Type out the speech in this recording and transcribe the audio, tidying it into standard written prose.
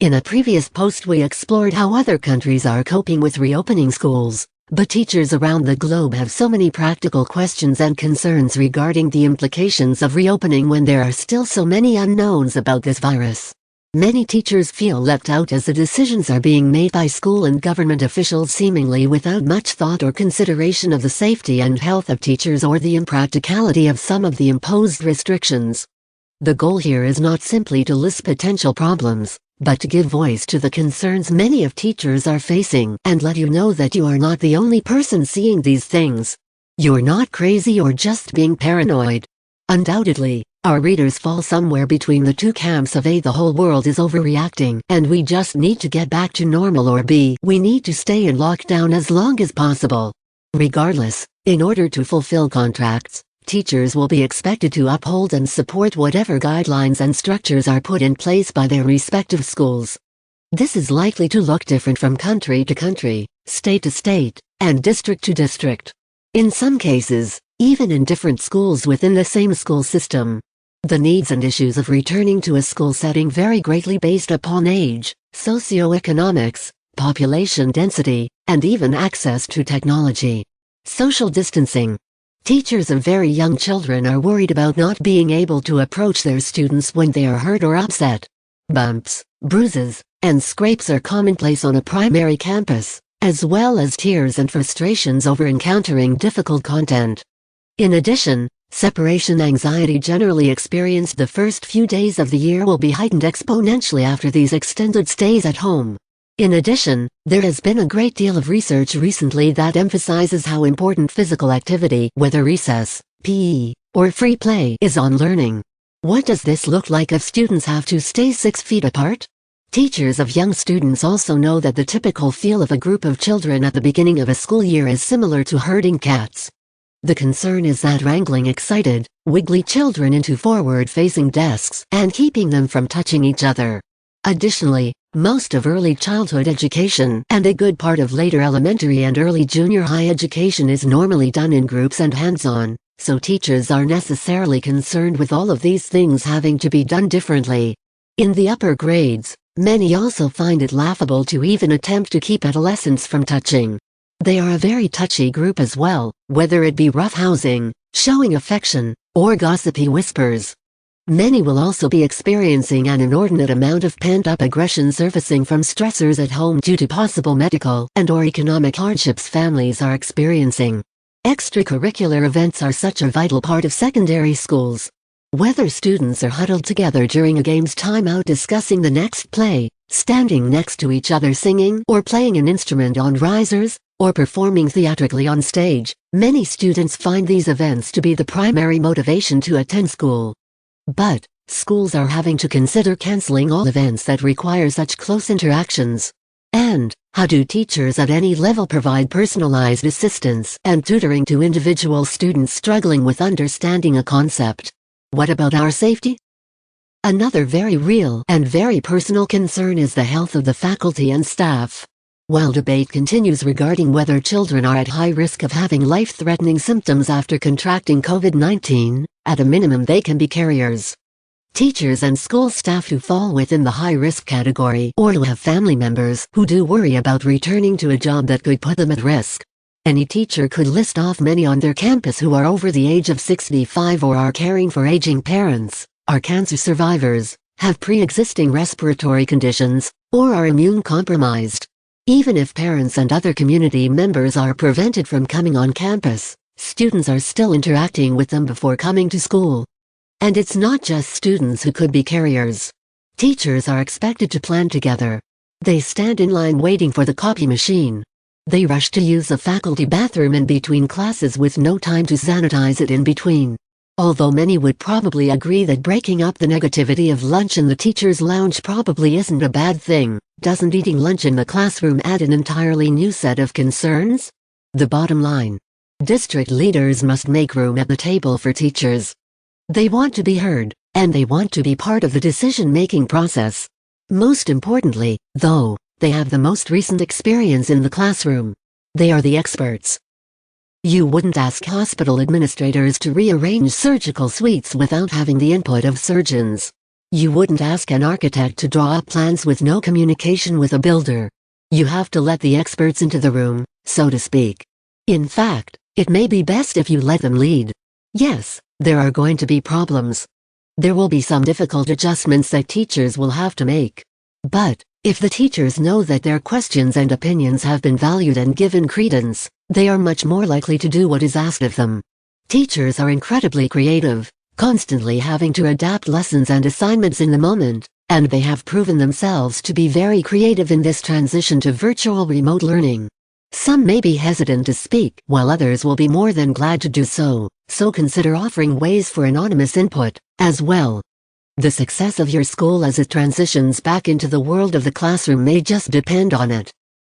In a previous post we explored how other countries are coping with reopening schools, but teachers around the globe have so many practical questions and concerns regarding the implications of reopening when there are still so many unknowns about this virus. Many teachers feel left out as the decisions are being made by school and government officials seemingly without much thought or consideration of the safety and health of teachers or the impracticality of some of the imposed restrictions. The goal here is not simply to list potential problems, but to give voice to the concerns many of teachers are facing and let you know that you are not the only person seeing these things. You're not crazy or just being paranoid. Undoubtedly, our readers fall somewhere between the two camps of A, the whole world is overreacting and we just need to get back to normal, or B, we need to stay in lockdown as long as possible. Regardless, in order to fulfill contracts, teachers will be expected to uphold and support whatever guidelines and structures are put in place by their respective schools. This is likely to look different from country to country, state to state, and district to district. In some cases, even in different schools within the same school system. The needs and issues of returning to a school setting vary greatly based upon age, socioeconomics, population density, and even access to technology. Social distancing. Teachers of very young children are worried about not being able to approach their students when they are hurt or upset. Bumps, bruises, and scrapes are commonplace on a primary campus, as well as tears and frustrations over encountering difficult content. In addition, separation anxiety generally experienced the first few days of the year will be heightened exponentially after these extended stays at home. In addition, there has been a great deal of research recently that emphasizes how important physical activity, whether recess, PE, or free play, is on learning. What does this look like if students have to stay 6 feet apart? Teachers of young students also know that the typical feel of a group of children at the beginning of a school year is similar to herding cats. The concern is that wrangling excited, wiggly children into forward-facing desks and keeping them from touching each other. Additionally, most of early childhood education and a good part of later elementary and early junior high education is normally done in groups and hands-on, so teachers are necessarily concerned with all of these things having to be done differently. In the upper grades, many also find it laughable to even attempt to keep adolescents from touching. They are a very touchy group as well, whether it be roughhousing, showing affection, or gossipy whispers. Many will also be experiencing an inordinate amount of pent-up aggression surfacing from stressors at home due to possible medical and/or economic hardships families are experiencing. Extracurricular events are such a vital part of secondary schools. Whether students are huddled together during a game's timeout discussing the next play, standing next to each other singing or playing an instrument on risers, or performing theatrically on stage, many students find these events to be the primary motivation to attend school. But, schools are having to consider canceling all events that require such close interactions. And, how do teachers at any level provide personalized assistance and tutoring to individual students struggling with understanding a concept? What about our safety? Another very real and very personal concern is the health of the faculty and staff. While debate continues regarding whether children are at high risk of having life-threatening symptoms after contracting COVID-19, at a minimum they can be carriers. Teachers and school staff who fall within the high-risk category or who have family members who do worry about returning to a job that could put them at risk. Any teacher could list off many on their campus who are over the age of 65 or are caring for aging parents, are cancer survivors, have pre-existing respiratory conditions, or are immune-compromised. Even if parents and other community members are prevented from coming on campus, students are still interacting with them before coming to school. And it's not just students who could be carriers. Teachers are expected to plan together. They stand in line waiting for the copy machine. They rush to use a faculty bathroom in between classes with no time to sanitize it in between. Although many would probably agree that breaking up the negativity of lunch in the teacher's lounge probably isn't a bad thing, doesn't eating lunch in the classroom add an entirely new set of concerns? The bottom line: district leaders must make room at the table for teachers. They want to be heard, and they want to be part of the decision-making process. Most importantly, though, they have the most recent experience in the classroom. They are the experts. You wouldn't ask hospital administrators to rearrange surgical suites without having the input of surgeons. You wouldn't ask an architect to draw up plans with no communication with a builder. You have to let the experts into the room, so to speak. In fact, it may be best if you let them lead. Yes, there are going to be problems. There will be some difficult adjustments that teachers will have to make. But, if the teachers know that their questions and opinions have been valued and given credence, they are much more likely to do what is asked of them. Teachers are incredibly creative, constantly having to adapt lessons and assignments in the moment, and they have proven themselves to be very creative in this transition to virtual remote learning. Some may be hesitant to speak, while others will be more than glad to do so consider offering ways for anonymous input, as well. The success of your school as it transitions back into the world of the classroom may just depend on it.